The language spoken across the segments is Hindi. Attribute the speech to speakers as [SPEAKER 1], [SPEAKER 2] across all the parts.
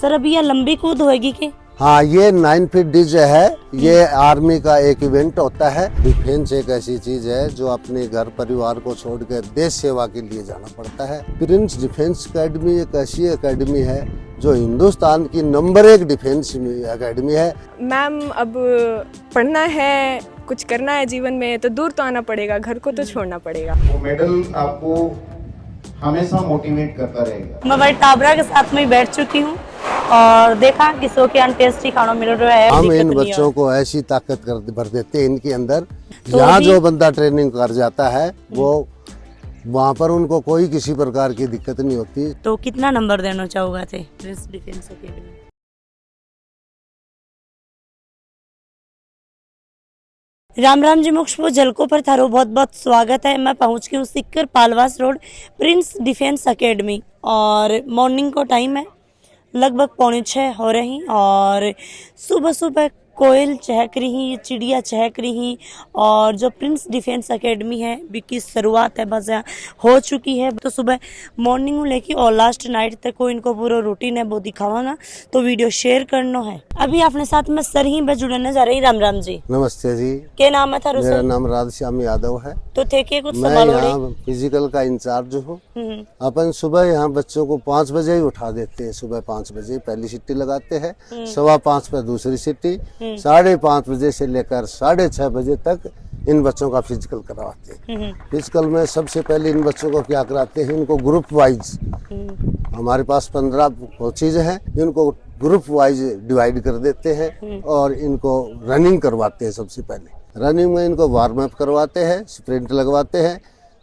[SPEAKER 1] सर अभी यह लंबी कूद होगी कि?
[SPEAKER 2] हाँ, ये 9 फीट डिज है। ये आर्मी का एक इवेंट होता है। डिफेंस एक ऐसी चीज है जो अपने घर परिवार को छोड़कर देश सेवा के लिए जाना पड़ता है। प्रिंस डिफेंस एकेडमी एक ऐसी एकेडमी है जो हिंदुस्तान की नंबर 1 डिफेंस एकेडमी है।
[SPEAKER 3] मैम, अब पढ़ना है, कुछ करना है जीवन में तो दूर तो आना पड़ेगा, घर को तो छोड़ना पड़ेगा।
[SPEAKER 4] वो मेडल आपको हमेशा मोटिवेट करता रहेगा।
[SPEAKER 1] मैं बड़ी टाबरा के साथ में बैठ चुकी हूँ और देखा कि सो के टेस्टी खाना मिल रहा है।
[SPEAKER 2] हम इन बच्चों को ऐसी ताकत भर देते हैं इनके अंदर,
[SPEAKER 1] तो
[SPEAKER 2] यहाँ जो बंदा ट्रेनिंग कर जाता है वो वहाँ पर उनको कोई किसी प्रकार की दिक्कत नहीं होती।
[SPEAKER 1] तो कितना नंबर देना चाहोगे थे Prince Defence Academy? Ram Ram ji, Mokshpur जलको पर थारो बहुत बहुत स्वागत है। मैं पहुंच गई हूँ Sikar Palwas road Prince Defence Academy और मॉर्निंग को टाइम है, लगभग 5:45 हो रही और सुबह सुबह कोयल चहक रही, चिड़िया चहक रही और जो प्रिंस डिफेंस एकेडमी है की शुरुआत है बस हो चुकी है। तो सुबह मॉर्निंग लेके और लास्ट नाइट तक को इनको पूरा रूटीन है वो दिखावाना, तो वीडियो शेयर करना है। अभी अपने साथ में सर ही जुड़ने जा रही। राम राम जी।
[SPEAKER 2] नमस्ते जी।
[SPEAKER 1] क्या नाम है थारो?
[SPEAKER 2] मेरा नाम राधश्याम यादव है।
[SPEAKER 1] तो थे के कुछ
[SPEAKER 2] मैं
[SPEAKER 1] सवाल
[SPEAKER 2] यहाँ फिजिकल का इंचार्ज हूँ। अपन सुबह यहाँ बच्चों को 5 बजे ही उठा देते हैं। सुबह 5 बजे पहली सिट्टी लगाते हैं, 5:15 पर दूसरी सिट्टी, 5:30 बजे से लेकर 6:30 बजे तक इन बच्चों का फिजिकल करवाते हैं। फिजिकल में सबसे पहले इन बच्चों को क्या कराते हैं, इनको ग्रुप वाइज, हमारे पास 15 कोचेज हैं, इनको ग्रुप वाइज डिवाइड कर देते हैं और इनको रनिंग करवाते हैं। सबसे पहले रनिंग में इनको वार्म अप करवाते हैं, स्प्रिंट लगवाते हैं,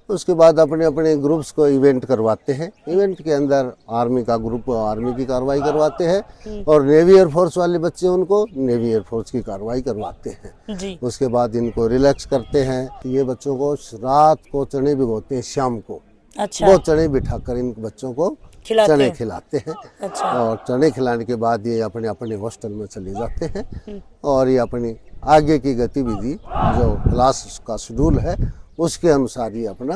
[SPEAKER 2] उसके बाद अपने अपने ग्रुप्स को इवेंट करवाते हैं। इवेंट के अंदर आर्मी का ग्रुप आर्मी की कार्रवाई करवाते हैं और नेवी एयरफोर्स वाले बच्चे उनको नेवी एयरफोर्स की कार्रवाई करवाते हैं
[SPEAKER 1] जी।
[SPEAKER 2] उसके बाद इनको रिलैक्स करते हैं। ये बच्चों को रात को चने भिगोते हैं, शाम को
[SPEAKER 1] अच्छा।
[SPEAKER 2] वो चने बिठाकर इन बच्चों को चने खिलाते हैं।
[SPEAKER 1] अच्छा।
[SPEAKER 2] और चने खिलाने के बाद ये अपने अपने हॉस्टल में चले जाते हैं और ये अपनी आगे की गतिविधि जो क्लास का शेड्यूल है उसके अनुसार ही अपना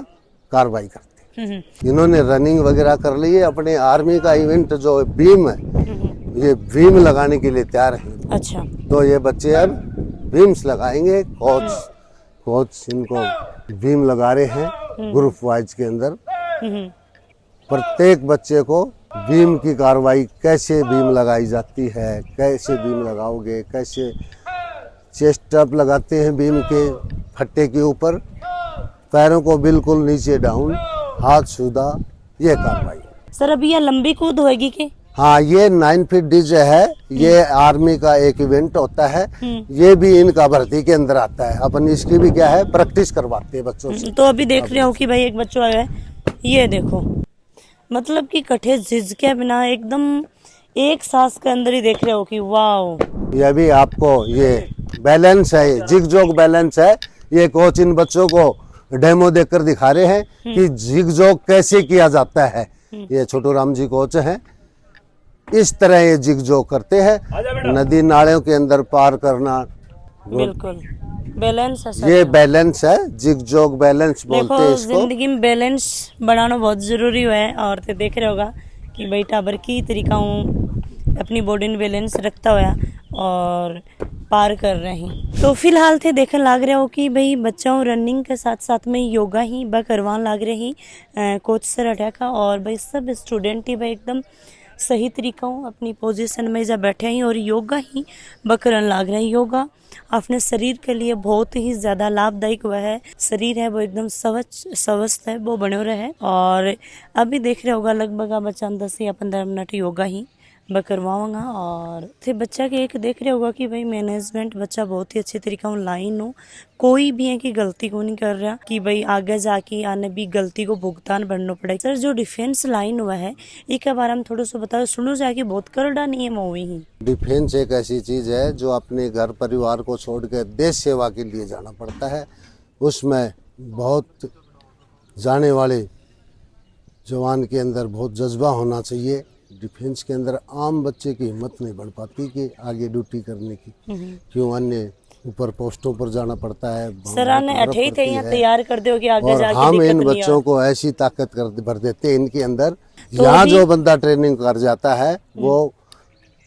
[SPEAKER 2] कार्रवाई करते हैं। इन्होंने रनिंग वगैरह कर ली है। अपने आर्मी का इवेंट जो बीम है, ये बीम लगाने के लिए तैयार है।
[SPEAKER 1] अच्छा।
[SPEAKER 2] तो ये बच्चे अब बीम्स लगाएंगे। कोच इनको बीम लगा रहे हैं ग्रुप वाइज के अंदर। प्रत्येक बच्चे को बीम की कार्रवाई, कैसे बीम लगाई जाती है, कैसे बीम लगाओगे, कैसे चेस्ट अप लगाते हैं बीम के फट्टे के ऊपर, पैरों को बिल्कुल नीचे डाउन, हाथ सीधा, ये कार्रवाई।
[SPEAKER 1] सर अभी यह लंबी कूद होगी कि?
[SPEAKER 2] हाँ, ये 9 फीट डिज है। ये आर्मी का एक इवेंट होता है। ये भी इनका भर्ती के अंदर आता है। अपन इसकी भी क्या है, प्रैक्टिस करवाते हैं बच्चों से।
[SPEAKER 1] तो अभी देख रहे हो कि भाई एक बच्चा आया है, ये देखो, मतलब कि कठे झिझ के बिना एकदम एक सांस के अंदर ही देख रहे हो कि वाह।
[SPEAKER 2] ये भी आपको ये बैलेंस है, जिग जोग बैलेंस है। ये कोच इन बच्चों को डेमो देकर दिखा रहे हैं कि जिग जोग कैसे किया जाता है। ये छोटू राम जी कोच हैं। इस तरह ये जिग जोग करते हैं। नदी नालों के अंदर पार करना,
[SPEAKER 1] बिल्कुल बैलेंस है सर।
[SPEAKER 2] ये बैलेंस है, जिग जोग बैलेंस बोलते हैं इसको।
[SPEAKER 1] जिंदगी में बैलेंस बनाना बहुत जरूरी है और ते देख रहे होगा कि भाई टाबर की तरीका हूँ अपनी बॉडी में बैलेंस रखता हुआ और पार कर रहे हैं। तो फिलहाल थे देखने लग रहे हो कि भाई बच्चों रनिंग के साथ साथ में योगा ही ब करवान लग रही कोच सर अटैक का, और भाई सब स्टूडेंट ही भाई एकदम सही तरीका हूँ अपनी पोजीशन में जब बैठे हैं और योगा ही बकरन लग रहे हैं। योगा अपने शरीर के लिए बहुत ही ज़्यादा लाभदायक हुआ है। शरीर है वो एकदम स्वस्थ है, वो बने रहे। और अभी देख रहे होगा लगभग बच्चा 10 या 15 मिनट योगा ही करवाऊंगा। और फिर बच्चा के एक देख रहे होगा कि भाई मैनेजमेंट बच्चा बहुत ही अच्छे तरीके से लाइन हो, कोई भी है कि गलती को नहीं कर रहा कि भाई आगे जाके आने भी गलती को भुगतान भरना पड़ेगा। सर जो डिफेंस लाइन हुआ है एक बार हम थोड़ा सा बताओ, सुनो जाके बहुत करड़ा नियम हो ही।
[SPEAKER 2] डिफेंस एक ऐसी चीज है जो अपने घर परिवार को छोड़कर देश सेवा के लिए जाना पड़ता है। उसमें बहुत जाने वाले जवान के अंदर बहुत जज्बा होना चाहिए। डिफेंस के अंदर आम बच्चे की हिम्मत नहीं बढ़ पाती कि आगे ड्यूटी करने की, क्यों अन्य ऊपर पोस्टों पर जाना पड़ता है।
[SPEAKER 1] सर ने 28 थे यहाँ तैयार कर दो कि आगे जाके
[SPEAKER 2] हम इन बच्चों को ऐसी ताकत भर देते हैं इनके अंदर, यहाँ जो बंदा ट्रेनिंग कर जाता है वो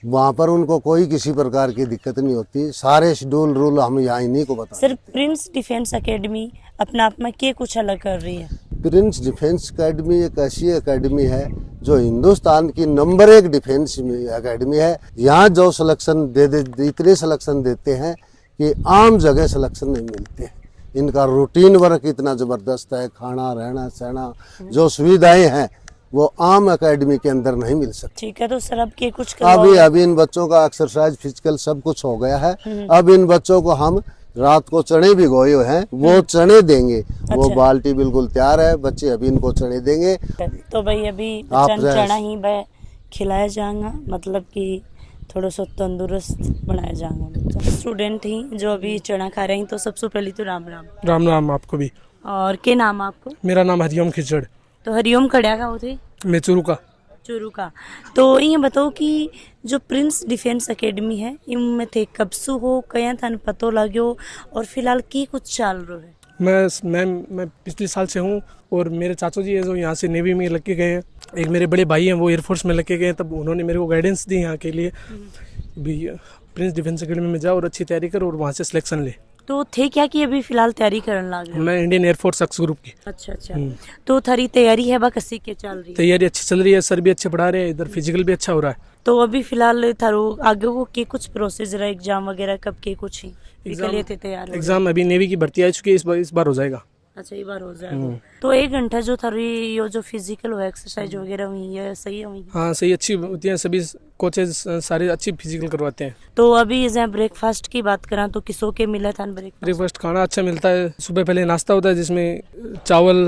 [SPEAKER 2] वहाँ पर उनको कोई किसी प्रकार की दिक्कत नहीं होती। सारे शेड्यूल रूल हम यहाँ इन्हीं को बताते
[SPEAKER 1] सर प्रिंस डिफेंस एकेडमी अपने आप में क्या कुछ अलग कर रही है?
[SPEAKER 2] प्रिंस डिफेंस एकेडमी एक ऐसी एकेडमी है जो हिंदुस्तान की नंबर 1 डिफेंस एकेडमी है। यहाँ जो सिलेक्शन इतने सिलेक्शन देते हैं कि आम जगह सिलेक्शन नहीं मिलते। इनका रूटीन वर्क इतना ज़बरदस्त है, खाना रहना सहना जो सुविधाएं हैं वो आम एकेडमी के अंदर नहीं मिल सकती।
[SPEAKER 1] ठीक है, तो सर अब के कुछ
[SPEAKER 2] अभी इन बच्चों का एक्सरसाइज फिजिकल सब कुछ हो गया है। अब इन बच्चों को हम रात को चने भिगोए हुए हैं, वो चने देंगे। वो बाल्टी बिल्कुल तैयार है, बच्चे अभी इनको चने देंगे।
[SPEAKER 1] तो भाई अभी
[SPEAKER 2] आप
[SPEAKER 1] चना ही भाई खिलाया जाएगा, मतलब कि थोड़ा सा तंदुरुस्त बनाया जाएगा। स्टूडेंट ही जो अभी चना खा रहे हैं, तो सबसे पहले तो राम राम।
[SPEAKER 5] राम राम आपको भी।
[SPEAKER 1] और क्या नाम आपको?
[SPEAKER 5] मेरा नाम हरिओम खिचड़।
[SPEAKER 1] तो हरिओम कड़िया का होते?
[SPEAKER 5] मैं चुरू का।
[SPEAKER 1] चुरू का। तो ये बताओ कि जो प्रिंस डिफेंस एकेडमी है इनमें थे कब से हो, कया थाने पतो लाग्यो और फिलहाल की कुछ चल रहा है?
[SPEAKER 5] मैं पिछले साल से हूँ और मेरे चाचू जी है जो यहाँ से नेवी में लग के गए हैं। एक मेरे बड़े भाई हैं वो एयरफोर्स में लग के गए हैं, तब उन्होंने मेरे को गाइडेंस दी यहाँ के लिए भी प्रिंस डिफेंस एकेडमी में जाओ और अच्छी तैयारी करो और वहाँ से सिलेक्शन ले।
[SPEAKER 1] तो थे क्या कि अभी फिलहाल तैयारी करने लग रहे?
[SPEAKER 5] मैं इंडियन एयरफोर्स एक्स ग्रुप की।
[SPEAKER 1] अच्छा। तो थारी तैयारी है बा कसी के चल रही है?
[SPEAKER 5] तैयारी अच्छी चल रही है, सर भी अच्छे पढ़ा रहे हैं, इधर फिजिकल भी अच्छा हो रहा है।
[SPEAKER 1] तो अभी फिलहाल थारो आगे को के कुछ प्रोसेस रहा, एग्जाम वगैरह कब के कुछ ही लिए थे तैयार हो?
[SPEAKER 5] एग्जाम अभी नेवी की भर्ती आ चुकी है, इस बार हो जाएगा।
[SPEAKER 1] अच्छा, ये बार हो जाएगा। तो 1 घंटा जो थारी ये जो फिजिकल हो एक्सरसाइज वगैरह हुई है सही हुई?
[SPEAKER 5] हाँ सही, अच्छी होती है, सभी कोचेज सारे अच्छी फिजिकल करवाते हैं।
[SPEAKER 1] तो अभी जैसे ब्रेकफास्ट की बात करा तो किसों के मिला था
[SPEAKER 5] ब्रेकफास्ट? खाना अच्छा मिलता है। सुबह पहले नाश्ता होता है जिसमें चावल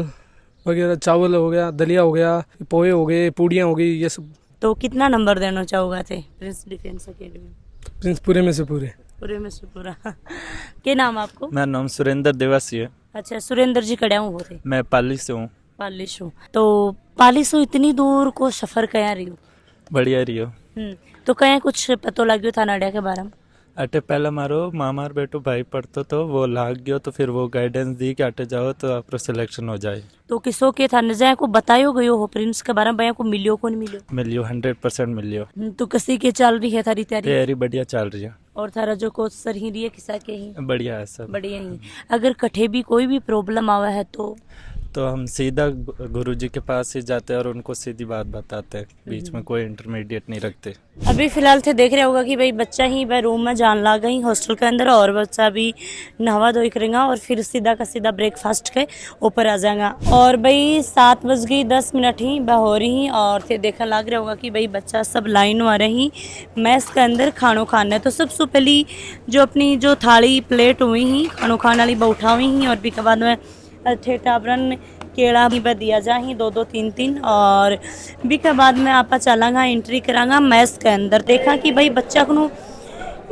[SPEAKER 5] वगैरह, चावल हो गया, दलिया हो गया, पोहे हो गए, पूड़ियाँ हो गई, ये सब।
[SPEAKER 1] तो कितना नंबर देना चाहोगे थे प्रिंस डिफेंस एकेडमी?
[SPEAKER 5] प्रिंस पूरे में से पूरे।
[SPEAKER 1] पूरे में से पूरा। क्या नाम आपको?
[SPEAKER 6] मेरा नाम सुरेंद्र देवासी है।
[SPEAKER 1] अच्छा, सुरेंद्र जी कड़िया हूँ थे?
[SPEAKER 6] मैं पाली से हूँ।
[SPEAKER 1] पाली से? तो पाली से इतनी दूर को सफर कया रही हो?
[SPEAKER 6] बढ़िया रही हो।
[SPEAKER 1] तो कया कुछ पतो लग्यो था नाडिया के बारे में?
[SPEAKER 6] अटे पहले मारो मामार बेटो भाई पढ़तो तो वो लाग गयो, तो फिर वो गाइडेंस दी कि अटे जाओ तो आपको सिलेक्शन हो जाए।
[SPEAKER 1] तो किसो के था नजाया को बतायो गयो हो प्रिंस के बारे में, भैया को मिलियो को नहीं मिलियो?
[SPEAKER 6] मिलियो 100% मिलियो।
[SPEAKER 1] तो कसी के चल रही है थारी
[SPEAKER 6] तैयारी? बढ़िया चल रही है।
[SPEAKER 1] और थारा जो कोच सर ही रही है किसा के ही?
[SPEAKER 6] बढ़िया है सब।
[SPEAKER 1] बढ़िया ही। अगर कठे भी कोई भी प्रॉब्लम आवा है
[SPEAKER 6] तो हम सीधा गुरुजी के पास ही जाते हैं और उनको सीधी बात बताते हैं, बीच में कोई इंटरमीडिएट नहीं रखते।
[SPEAKER 1] अभी फिलहाल थे देख रहे होगा कि भाई बच्चा ही भाई रूम में जान ला गई हॉस्टल के अंदर, और बच्चा भी नहावा धोई करेगा और फिर सीधा का सीधा ब्रेकफास्ट के ऊपर आ जाएगा। और भाई 7:10 ही वह हो रही और थे देखा लग रहा होगा कि भाई बच्चा सब लाइन आ रही मैस के अंदर खानो खाना है। तो सबसे पहली जो अपनी जो थाली प्लेट हुई ही खानो खाने वाली बैठा हुई ही, और भी के बाद में थे टाबरन केड़ा भी दिया जा ही 2-2 3-3, और भी के बाद में आपा चलांगा एंट्री करांगा मैस के अंदर। देखा कि भाई बच्चा को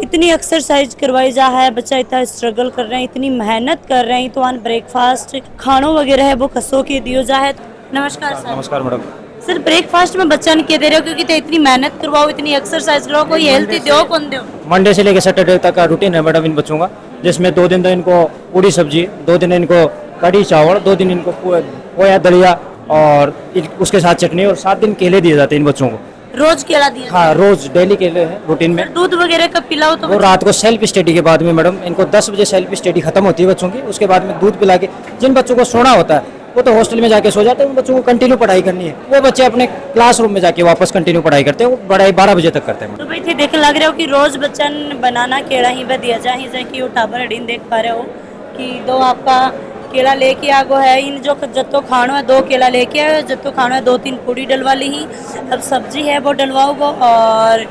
[SPEAKER 1] इतनी एक्सरसाइज करवाई जा है, बच्चा इतना स्ट्रगल कर रहे हैं, इतनी मेहनत कर रहे हैं, तो आन ब्रेकफास्ट खानों वगैरह है वो कसो के दियो जा है। नमस्कार सर।
[SPEAKER 7] नमस्कार मैडम।
[SPEAKER 1] सर ब्रेकफास्ट में बच्चा ने क्या दे रहे हो, क्योंकि इतनी मेहनत करवाओ, इतनी एक्सरसाइज करवाओ, कोई हेल्थी दो कौन दो?
[SPEAKER 7] मंडे से लेकर सैटरडे तक का रूटीन है मैडम इन बच्चों का, जिसमें 2 दिन तो इनको पूरी सब्जी, 2 दिन इनको कढ़ी चावल, 2 दिन इनको पोया दलिया और उसके साथ चटनी, और 7 दिन केले दिए जाते हैं इन बच्चों को।
[SPEAKER 1] रोज केला दिया?
[SPEAKER 7] हाँ रोज डेली केले हैं रूटीन में।
[SPEAKER 1] दूध वगैरह कब पिलाओ? तो
[SPEAKER 7] वो रात को सेल्फ स्टडी के बाद में मैडम, इनको 10 बजे सेल्फ स्टडी खत्म होती है बच्चों की, उसके बाद में दूध पिला के, जिन बच्चों को सोना होता है वो तो हॉस्टल में जाके सो जाते हैं, उन बच्चों को कंटिन्यू पढ़ाई करनी है, वो बच्चे अपने क्लासरूम में जाके वापस कंटिन्यू पढ़ाई करते हैं, वो पढ़ाई 12 बजे तक करते हैं।
[SPEAKER 1] तो भाई थे देख लग रहे हो कि रोज बच्चन बनाना केड़ा ही दिया जा ही जाए कि वो टाबर अडीन देख पा रहे हो कि 2 आपका केला लेके आगो है, इन जो जत्तो खानो है 2 केला लेके आए, जत्तो खानो है 2-3 पूड़ी डलवा ली ही, अब सब्जी है वो डलवाओगो, और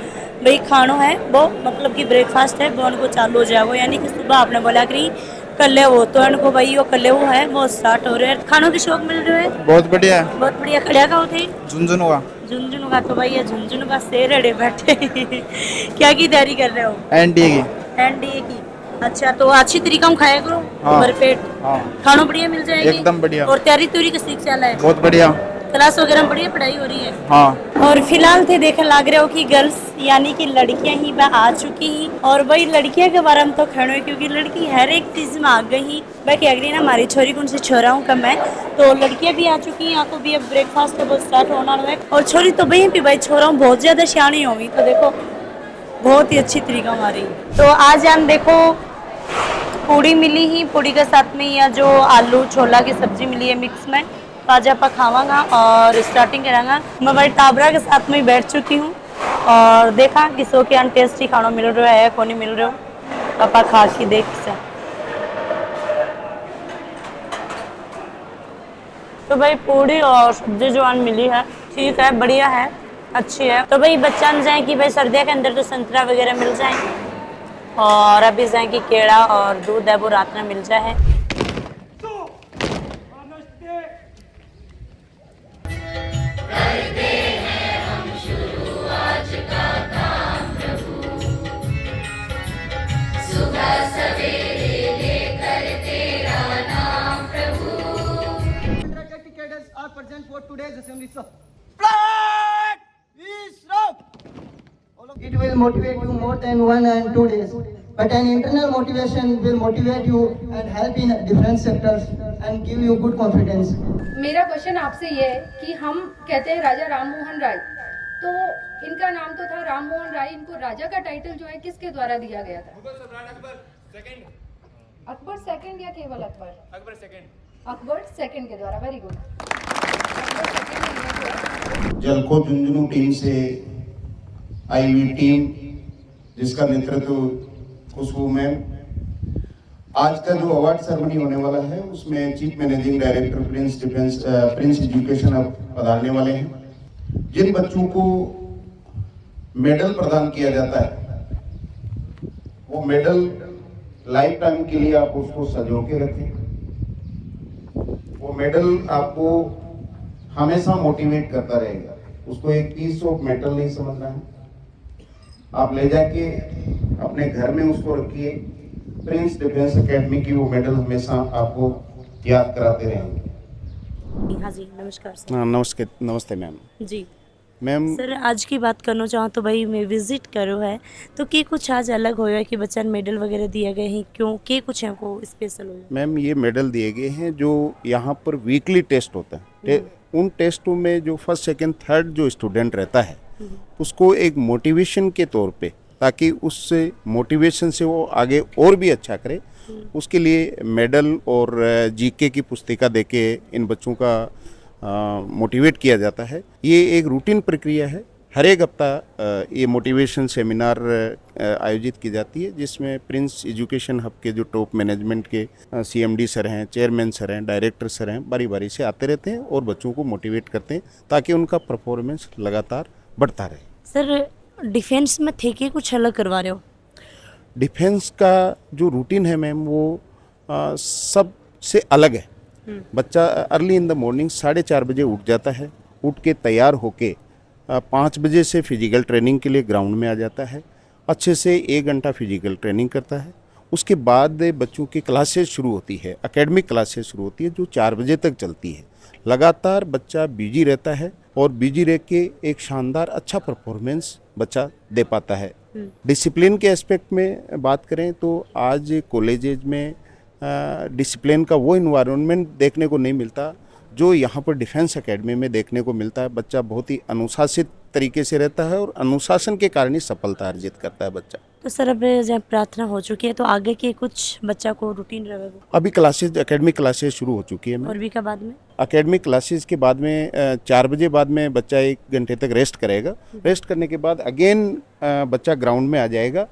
[SPEAKER 1] भाई खानो है वो मतलब कि ब्रेकफास्ट है वो उनको चालू हो जाएगा। यानी कि सुबह आपने बोला कि कल्ले वो तो उनको भाई वो कल्ले वो है वो स्टार्ट हो रहे हैं। खानों के शौक मिल रहे हैं?
[SPEAKER 8] बहुत बढ़िया है।
[SPEAKER 1] बहुत बढ़िया। खड़िया का होते?
[SPEAKER 8] झुंझुनू का।
[SPEAKER 1] झुंझुनू का। तो भाई ये झुंझुनू का शेर अड़े बैठे क्या की तैयारी कर रहे हो?
[SPEAKER 8] एनडीए की।
[SPEAKER 1] एनडीए की। अच्छा, तो अच्छी तरीका हम खाया करो।
[SPEAKER 8] हाँ।
[SPEAKER 1] भरपेट।
[SPEAKER 8] हाँ।
[SPEAKER 1] खानों बढ़िया मिल जाएगी?
[SPEAKER 8] एकदम बढ़िया।
[SPEAKER 1] और तैयारी तुरी का सीख चला है?
[SPEAKER 8] बहुत बढ़िया।
[SPEAKER 1] क्लास वगैरह बढ़िया पढ़ाई हो रही है?
[SPEAKER 8] हाँ।
[SPEAKER 1] और फिलहाल थे देखने लग रहे हो कि गर्ल्स यानी कि लड़कियां ही वह आ चुकी ही, और वही लड़कियां के बारे में तो खड़ो है क्योंकि लड़की हर एक चीज में आ गई ही। वह कह रही ना हमारी छोरी कौन सी छोरा हूँ कम है, तो लड़कियां भी आ चुकी हैं। यहाँ को भी अब ब्रेकफास्ट है वो स्टार्ट होना है, और छोरी तो वही भी भाई छोरा हूँ बहुत ज्यादा सियाणी होगी। तो देखो बहुत ही अच्छी तरीका हमारी। तो आज हम देखो पूड़ी मिली ही, पूड़ी के साथ में या जो आलू छोला की सब्जी मिली है मिक्स में, तो आज आप खावांगा और स्टार्टिंग करांगा। मैं बड़ी टाबरा के साथ में बैठ चुकी हूँ और देखा कि सो के टेस्टी खाना मिल रहा है को नहीं मिल रहा, आप खा के देख से। तो भाई पूड़ी और सब्जी जो आज मिली है ठीक है, बढ़िया है, अच्छी है। तो भाई बच्चा न जाए कि भाई सर्दियों के अंदर तो संतरा वगैरह मिल जाए, और अभी जाए कि केड़ा और दूध है वो रात में मिल जाए।
[SPEAKER 8] Cadets are present for today's assembly. So, flag is up. It will motivate you more than 1 and 2 days, but an internal motivation will motivate you and help in different sectors and give you good confidence.
[SPEAKER 9] मेरा क्वेश्चन आपसे ये है कि हम कहते हैं राजा राममोहन राय, तो इनका नाम तो था राममोहन राय, इनको राजा का टाइटल जो है किसके द्वारा दिया गया था? अकबर सेकंड या केवल अकबर? अकबर सेकंड के द्वारा। Very good.
[SPEAKER 4] जलको झुंझुनू टीम से आई हुई टीम जिसका नेतृत्व खुशबू मैम, आज का जो अवार्ड सेरेमनी होने वाला है उसमें chief managing director Prince education अब पधारने वाले हैं। जिन बच्चों को मेडल प्रदान किया जाता है वो मेडल लाइफ टाइम के लिए आप उसको सजो के रखें। वो मेडल आपको हमेशा मोटिवेट करता रहेगा, उसको एक पीस ऑफ मेटल नहीं समझना है। आप ले जाके अपने घर में उसको रखिए, प्रिंस डिफेंस एकेडमी की वो मेडल हमेशा आपको याद कराते रहेंगे।
[SPEAKER 1] हाँ जी, नमस्कार सर।
[SPEAKER 2] नमस्ते मैम।
[SPEAKER 1] जी
[SPEAKER 2] मैम
[SPEAKER 1] सर, आज की बात करना चाहूँ तो भाई मैं विजिट करो है तो के कुछ आज अलग होया कि बच्चा मेडल वगैरह दिए गए हैं, क्यों के कुछ है वो स्पेशल हो?
[SPEAKER 2] मैम ये मेडल दिए गए हैं जो यहाँ पर वीकली टेस्ट होता है, उन टेस्टों में जो फर्स्ट सेकंड थर्ड जो स्टूडेंट रहता है उसको एक मोटिवेशन के तौर पे, ताकि उससे मोटिवेशन से वो आगे और भी अच्छा करे, उसके लिए मेडल और जीके की पुस्तिका देके इन बच्चों का मोटिवेट किया जाता है। ये एक रूटीन प्रक्रिया है, हर एक हफ्ता ये मोटिवेशन सेमिनार आयोजित की जाती है जिसमें प्रिंस एजुकेशन हब के जो टॉप मैनेजमेंट के सीएमडी सर हैं, चेयरमैन सर हैं, डायरेक्टर सर हैं, बारी बारी से आते रहते हैं और बच्चों को मोटिवेट करते हैं ताकि उनका परफॉर्मेंस लगातार बढ़ता रहे।
[SPEAKER 1] सर डिफेंस में थे कि कुछ अलग करवा रहे हो?
[SPEAKER 2] डिफेंस का जो रूटीन है मैम वो सबसे अलग है। बच्चा अर्ली इन द मॉर्निंग 4:30 बजे उठ जाता है, उठ के तैयार होके 5 बजे से फिजिकल ट्रेनिंग के लिए ग्राउंड में आ जाता है, अच्छे से 1 घंटा फिजिकल ट्रेनिंग करता है। उसके बाद बच्चों की क्लासेस शुरू होती है, एकेडमिक क्लासेस शुरू होती है जो 4 बजे तक चलती है। लगातार बच्चा बिजी रहता है और बिजी रह के एक शानदार अच्छा परफॉर्मेंस बच्चा दे पाता है। डिसिप्लिन के एस्पेक्ट में बात करें तो आज कॉलेजेज में डिसिप्लिन का वो इन्वायरमेंट देखने को नहीं मिलता जो यहाँ पर डिफेंस एकेडमी में देखने को मिलता है। बच्चा बहुत ही अनुशासित तरीके से रहता है और अनुशासन के कारण ही सफलता अर्जित करता है बच्चा।
[SPEAKER 1] तो सर अब जब प्रार्थना हो चुकी है तो आगे के कुछ बच्चा को रूटीन रहेगा?
[SPEAKER 2] अभी क्लासेज एकेडमिक क्लासेज शुरू हो चुकी है।
[SPEAKER 1] और भी का बाद में
[SPEAKER 2] एकेडमिक क्लासेज के बाद में 4 बजे बाद में बच्चा 1 घंटे तक रेस्ट करेगा। रेस्ट करने के बाद अगेन बच्चा ग्राउंड में आ जाएगा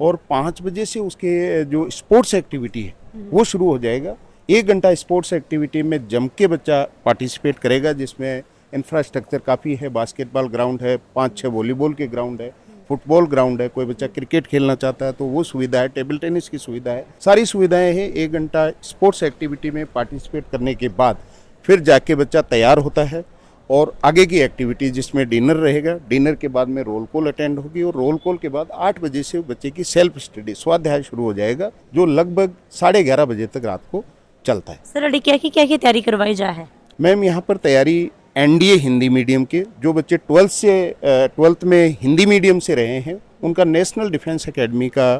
[SPEAKER 2] और 5 बजे से उसके जो स्पोर्ट्स एक्टिविटी है वो शुरू हो जाएगा। 1 घंटा स्पोर्ट्स एक्टिविटी में जम के बच्चा पार्टिसिपेट करेगा जिसमें इंफ्रास्ट्रक्चर काफ़ी है, बास्केटबॉल ग्राउंड है, 5-6 वॉलीबॉल के ग्राउंड है, फुटबॉल ग्राउंड है, कोई बच्चा क्रिकेट खेलना चाहता है तो वो सुविधा है, टेबल टेनिस की सुविधा है, सारी सुविधाएं हैं। 1 घंटा स्पोर्ट्स एक्टिविटी में पार्टिसिपेट करने के बाद फिर जाके बच्चा तैयार होता है और आगे की एक्टिविटी जिसमें डिनर रहेगा, डिनर के बाद में रोल कॉल अटेंड होगी और रोल कॉल के बाद 8 बजे से बच्चे की सेल्फ स्टडी स्वाध्याय शुरू हो जाएगा जो लगभग 11:30 बजे तक रात को चलता है।
[SPEAKER 1] सर अभी क्या की तैयारी करवाई जा है?
[SPEAKER 2] मैम यहाँ पर तैयारी एनडीए हिंदी मीडियम के जो बच्चे 12th में हिंदी मीडियम से रहे हैं उनका नेशनल डिफेंस एकेडमी का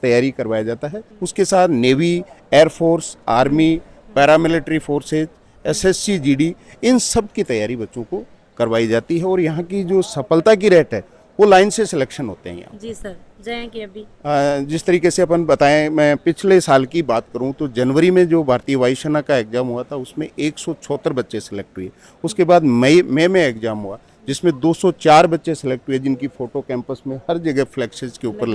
[SPEAKER 2] तैयारी करवाया जाता है। उसके साथ navy, air force, army, paramilitary forces, SSC, GD, इन सब की तैयारी बच्चों को करवाई जाती है और यहाँ की जो सफलता की रेट है
[SPEAKER 4] वो लाइन से सिलेक्शन होते हैं यहाँ।
[SPEAKER 1] जी सर, जय कि अभी
[SPEAKER 4] जिस तरीके से अपन बताएं, मैं पिछले साल की बात करूं तो जनवरी में जो भारतीय वायुसेना का एग्ज़ाम हुआ था उसमें 176 बच्चे सेलेक्ट हुए। उसके बाद मई में एग्ज़ाम हुआ जिसमें 204 बच्चे सेलेक्ट हुए, जिनकी फ़ोटो कैंपस में हर जगह फ्लैक्सेस के ऊपर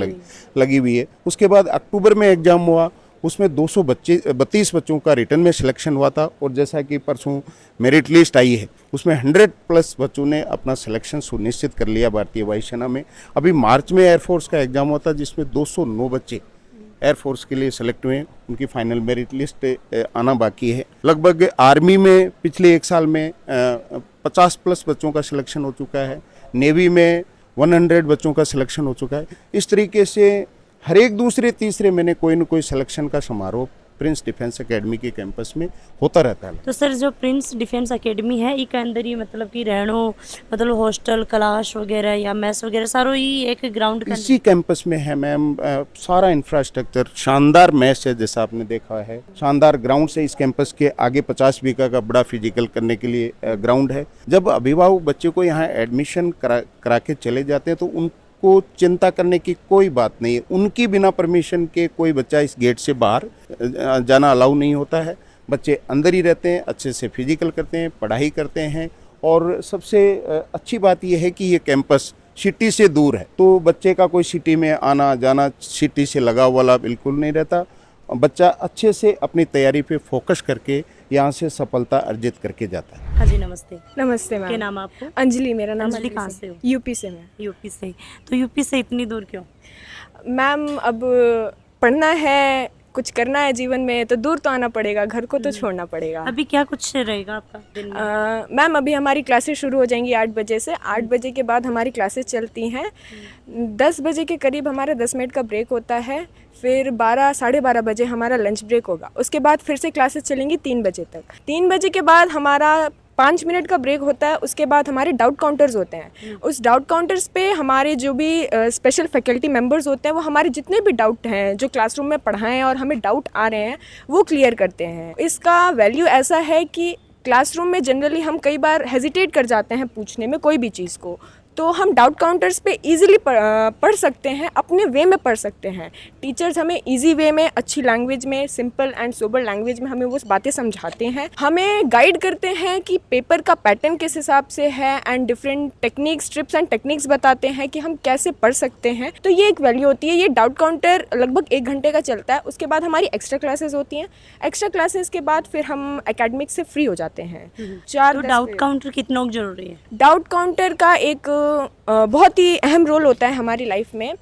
[SPEAKER 4] लगी हुई है। उसके बाद अक्टूबर में एग्ज़ाम हुआ, उसमें 232 बच्चों का रिटर्न में सिलेक्शन हुआ था। और जैसा कि परसों मेरिट लिस्ट आई है उसमें 100+ बच्चों ने अपना सिलेक्शन सुनिश्चित कर लिया भारतीय वायुसेना में। अभी मार्च में एयरफोर्स का एग्ज़ाम हुआ था जिसमें 209 बच्चे एयरफोर्स के लिए सेलेक्ट हुए हैं, उनकी फाइनल मेरिट लिस्ट आना बाकी है। लगभग आर्मी में पिछले एक साल में 50+ बच्चों का सिलेक्शन हो चुका है, नेवी में 100 बच्चों का सिलेक्शन हो चुका है। इस तरीके से हर एक दूसरे तीसरे महीने कोई न कोई सिलेक्शन का समारोह प्रिंस डिफेंस एकेडमी के कैंपस में होता रहता है।
[SPEAKER 1] तो सर जो प्रिंस डिफेंस एकेडमी है इसके अंदर ही मतलब कि रहनो मतलब हॉस्टल क्लास वगैरह या मैस वगैरह सारो ही एक ग्राउंड का
[SPEAKER 4] इसी कैंपस में है मैम। सारा इंफ्रास्ट्रक्चर शानदार मैस है, जैसा आपने देखा है, शानदार ग्राउंड से इस कैंपस के आगे 50 बीघा का बड़ा फिजिकल करने के लिए ग्राउंड है। जब अभिभावक बच्चे को यहाँ एडमिशन करा के चले जाते हैं तो को चिंता करने की कोई बात नहीं है। उनकी बिना परमिशन के कोई बच्चा इस गेट से बाहर जाना अलाउ नहीं होता है। बच्चे अंदर ही रहते हैं, अच्छे से फिजिकल करते हैं, पढ़ाई करते हैं। और सबसे अच्छी बात यह है कि ये कैंपस सिटी से दूर है, तो बच्चे का कोई सिटी में आना जाना सिटी से लगा वाला बिल्कुल नहीं रहता। बच्चा अच्छे से अपनी तैयारी पे फोकस करके यहाँ से सफलता अर्जित करके जाता है।
[SPEAKER 1] हाँ जी, नमस्ते।
[SPEAKER 3] नमस्ते मैम।
[SPEAKER 1] क्या नाम है आपको?
[SPEAKER 3] अंजलि मेरा नाम।
[SPEAKER 1] अंजलि कहाँ से हो?
[SPEAKER 3] यूपी से मैं।
[SPEAKER 1] यूपी से। तो यूपी से इतनी दूर क्यों?
[SPEAKER 3] मैम अब पढ़ना है, कुछ करना है जीवन में तो दूर तो आना पड़ेगा, घर को तो छोड़ना पड़ेगा।
[SPEAKER 1] अभी क्या कुछ रहेगा आपका दिन में?
[SPEAKER 3] मैम अभी हमारी क्लासेस शुरू हो जाएंगी 8 बजे से। 8 बजे के बाद हमारी क्लासेस चलती हैं। 10 बजे के करीब हमारा 10 मिनट का ब्रेक होता है, फिर 12 साढ़े 12 बजे हमारा लंच ब्रेक होगा। उसके बाद फिर से क्लासेस चलेंगी 3 बजे तक। 3 बजे के बाद हमारा 5 मिनट का ब्रेक होता है। उसके बाद हमारे डाउट काउंटर्स होते हैं। उस डाउट काउंटर्स पे हमारे जो भी स्पेशल फैकल्टी मेंबर्स होते हैं वो हमारे जितने भी डाउट हैं जो क्लासरूम में पढ़ाएं और हमें डाउट आ रहे हैं वो क्लियर करते हैं। इसका वैल्यू ऐसा है कि क्लासरूम में जनरली हम कई बार हेजिटेट कर जाते हैं पूछने में कोई भी चीज़ को, तो हम डाउट काउंटर्स पे इजीली पढ़ सकते हैं, अपने वे में पढ़ सकते हैं। टीचर्स हमें इजी वे में, अच्छी लैंग्वेज में, सिंपल एंड सोबर लैंग्वेज में हमें वो बातें समझाते हैं, हमें गाइड करते हैं कि पेपर का पैटर्न किस हिसाब से है and different techniques, trips and techniques बताते हैं कि हम कैसे पढ़ सकते हैं। तो ये एक वैल्यू होती है। ये डाउट काउंटर लगभग 1 घंटे का चलता है। उसके बाद हमारी एक्स्ट्रा क्लासेस होती हैं। एक्स्ट्रा क्लासेस के बाद फिर हम एकेडमिक से फ्री हो जाते हैं।
[SPEAKER 1] तो डाउट काउंटर कितना जरूरी है?
[SPEAKER 3] डाउट काउंटर का एक बहुत ही अहम रोल होता है हमारी लाइफ में।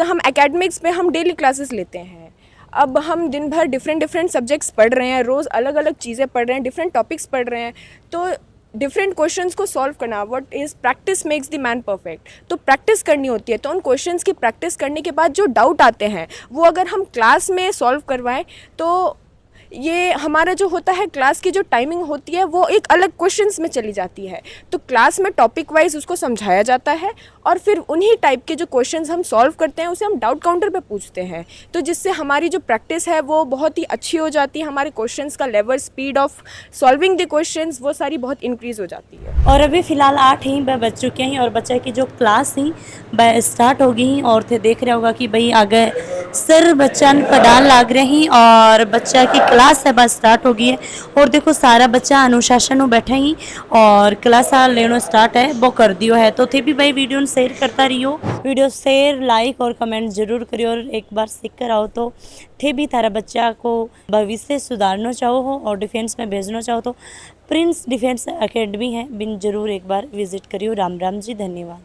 [SPEAKER 3] हम एकेडमिक्स में हम डेली क्लासेस लेते हैं। अब हम दिन भर डिफरेंट सब्जेक्ट्स पढ़ रहे हैं, रोज़ अलग अलग चीज़ें पढ़ रहे हैं, डिफरेंट टॉपिक्स पढ़ रहे हैं, तो डिफरेंट क्वेश्चंस को सॉल्व करना, what is practice makes the man perfect, तो प्रैक्टिस करनी होती है। तो उन क्वेश्चंस की प्रैक्टिस करने के बाद जो डाउट आते हैं वो अगर हम क्लास में सॉल्व करवाएं तो ये हमारा जो होता है क्लास की जो टाइमिंग होती है वो एक अलग क्वेश्चंस में चली जाती है। तो क्लास में टॉपिक वाइज उसको समझाया जाता है और फिर उन्हीं टाइप के जो क्वेश्चंस हम सॉल्व करते हैं उसे हम डाउट काउंटर पे पूछते हैं। तो जिससे हमारी जो प्रैक्टिस है वो बहुत ही अच्छी हो जाती है। हमारे क्वेश्चंस का level, speed of solving the questions वो सारी बहुत इंक्रीज़ हो जाती है।
[SPEAKER 1] और अभी फ़िलहाल 8 ही बज चुके हैं और बच्चे की जो क्लास थी स्टार्ट हो गई और थे देख रहे होगा कि भाई आगे सर बच्चा पढ़ान लग रही और बच्चा की क्लास है बस स्टार्ट हो गई है। और देखो सारा बच्चा अनुशासन में बैठा ही और क्लास लेनो स्टार्ट है वो कर दियो है। तो थे भी भाई वीडियो शेयर करता रहियो, वीडियो शेयर लाइक और कमेंट जरूर करियो। और एक बार सीख कर आओ तो थे भी तारा बच्चा को भविष्य सुधारना चाहो हो और डिफेंस में भेजना चाहो तो प्रिंस डिफेंस एकेडमी है बिन जरूर एक बार विजिट करियो। राम राम जी, धन्यवाद।